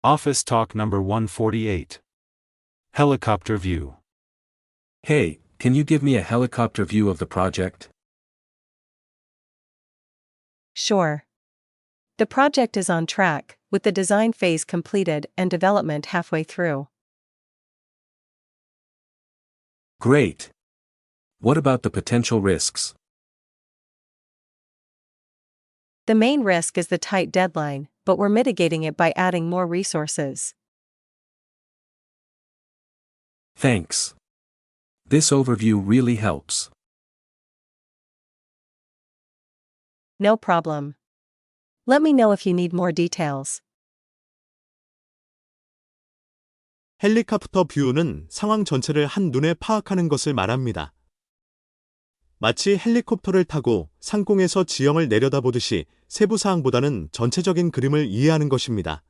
Office Talk number 148. Helicopter View. Hey, can you give me a helicopter view of the project? Sure. The project is on track, with the design phase completed and development halfway through. Great. What about the potential risks? The main risk is the tight deadline, but we're mitigating it by adding more resources. Thanks. This overview really helps. No problem. Let me know if you need more details. 헬리콥터 뷰는 상황 전체를 한눈에 파악하는 것을 말합니다. 마치 헬리콥터를 타고 상공에서 지형을 내려다보듯이 세부 사항보다는 전체적인 그림을 이해하는 것입니다.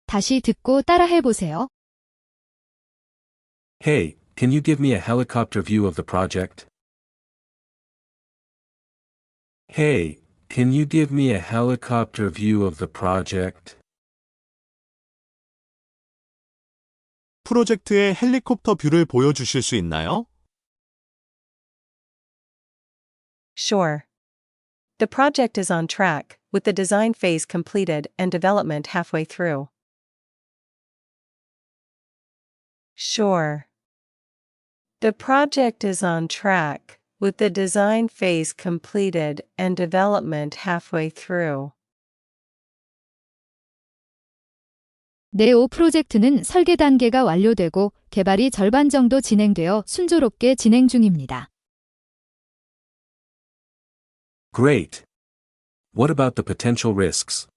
다시 듣고 따라해 보세요. Hey, can you give me a helicopter view of the project? Hey, can you give me a helicopter view of the project? 프로젝트의 헬리콥터 뷰를 보여주실 수 있나요? Sure. The project is on track, with the design phase completed and development halfway through. Sure. The project is on track, with the design phase completed and development halfway through. 네오 프로젝트는 설계 단계가 완료되고 개발이 절반 정도 진행되어 순조롭게 진행 중입니다. Great. What about the potential risks?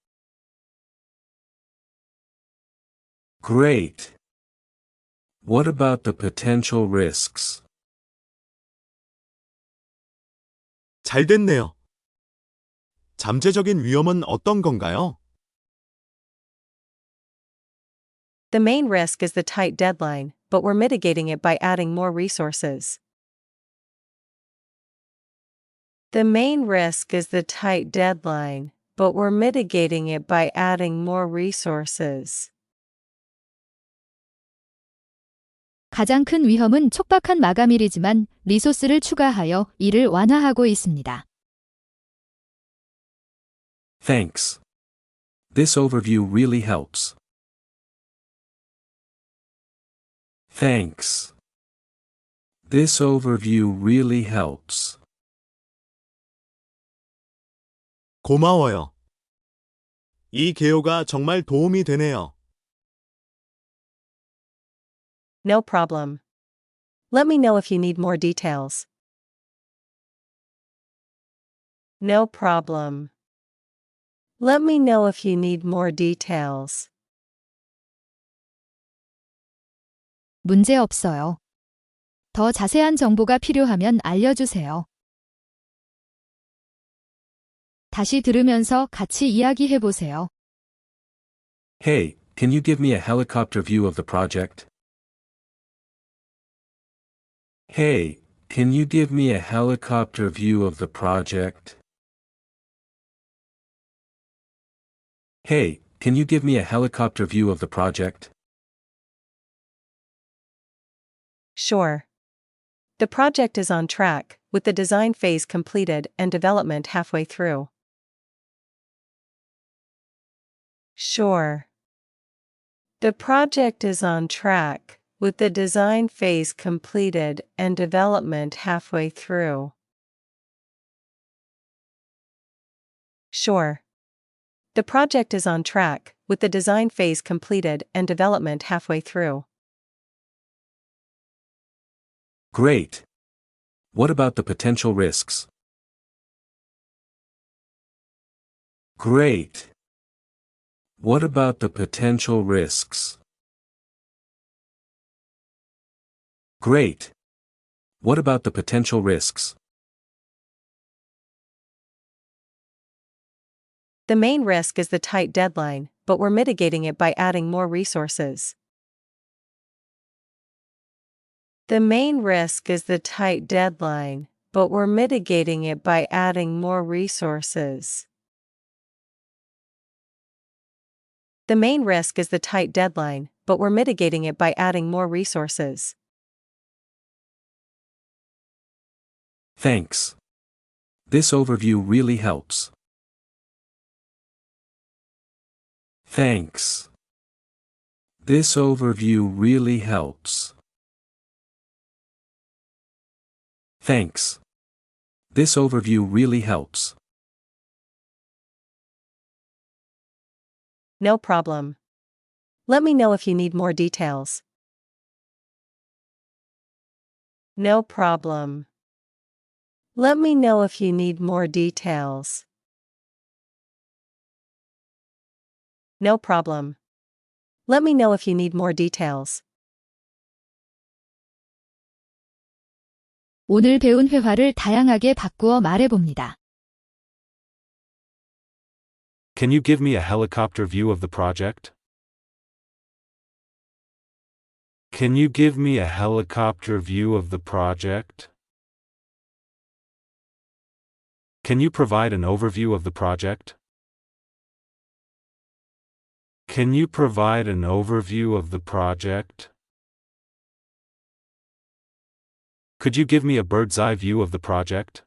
Great. What about the potential risks? 잘 됐네요. 잠재적인 위험은 어떤 건가요? The main risk is the tight deadline, but we're mitigating it by adding more resources. The main risk is the tight deadline, but we're mitigating it by adding more resources. 가장 큰 위험은 촉박한 마감일이지만 리소스를 추가하여 이를 완화하고 있습니다. Thanks. This overview really helps. Thanks. This overview really helps. 고마워요. 이 개요가 정말 도움이 되네요. No problem. Let me know if you need more details. No problem. Let me know if you need more details. 문제 없어요. 더 자세한 정보가 필요하면 알려주세요. 다시 들으면서 같이 이야기해 보세요. Hey, can you give me a helicopter view of the project? Hey, can you give me a helicopter view of the project? Hey, can you give me a helicopter view of the project? Sure. The project is on track, with the design phase completed and development halfway through. Sure. The project is on track, with the design phase completed and development halfway through. Sure. The project is on track, with the design phase completed and development halfway through. Great. What about the potential risks? Great. What about the potential risks? Great. What about the potential risks? The main risk is the tight deadline, but we're mitigating it by adding more resources. The main risk is the tight deadline, but we're mitigating it by adding more resources. The main risk is the tight deadline, but we're mitigating it by adding more resources. Thanks. This overview really helps. Thanks. This overview really helps. Thanks. This overview really helps. No problem. Let me know if you need more details. No problem. Let me know if you need more details. No problem. Let me know if you need more details. 오늘 배운 회화를 다양하게 바꾸어 말해봅니다. Can you give me a helicopter view of the project? Can you give me a helicopter view of the project? Can you provide an overview of the project? Can you provide an overview of the project? Could you give me a bird's-eye view of the project?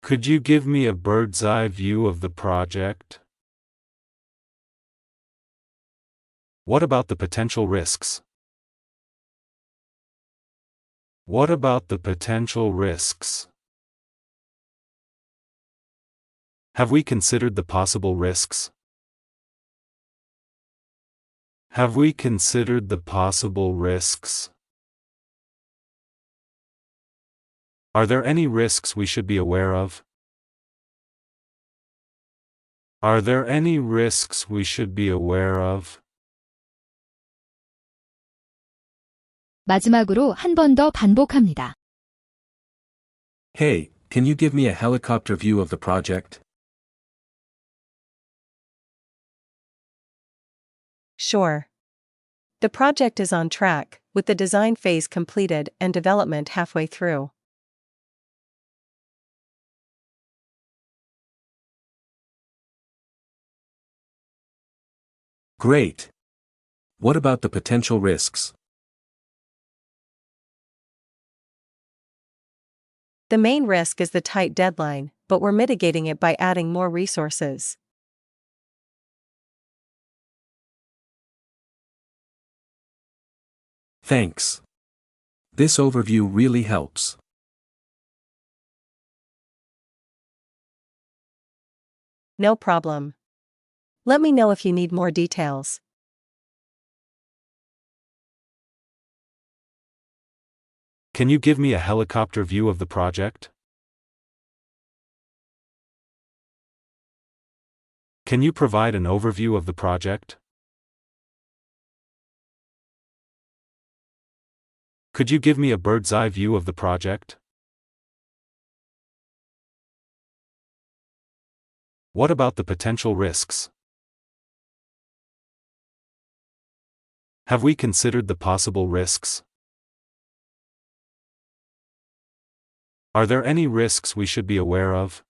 Could you give me a bird's-eye view of the project? What about the potential risks? What about the potential risks? Have we considered the possible risks? Have we considered the possible risks? Are there any risks we should be aware of? Are there any risks we should be aware of? 마지막으로 한 번 더 반복합니다. Hey, can you give me a helicopter view of the project? Sure. The project is on track, with the design phase completed and development halfway through. Great. What about the potential risks? The main risk is the tight deadline, but we're mitigating it by adding more resources. Thanks. This overview really helps. No problem. Let me know if you need more details. Can you give me a helicopter view of the project? Can you provide an overview of the project? Could you give me a bird's-eye view of the project? What about the potential risks? Have we considered the possible risks? Are there any risks we should be aware of?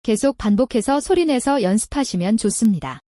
계속 반복해서 소리내서 연습하시면 좋습니다.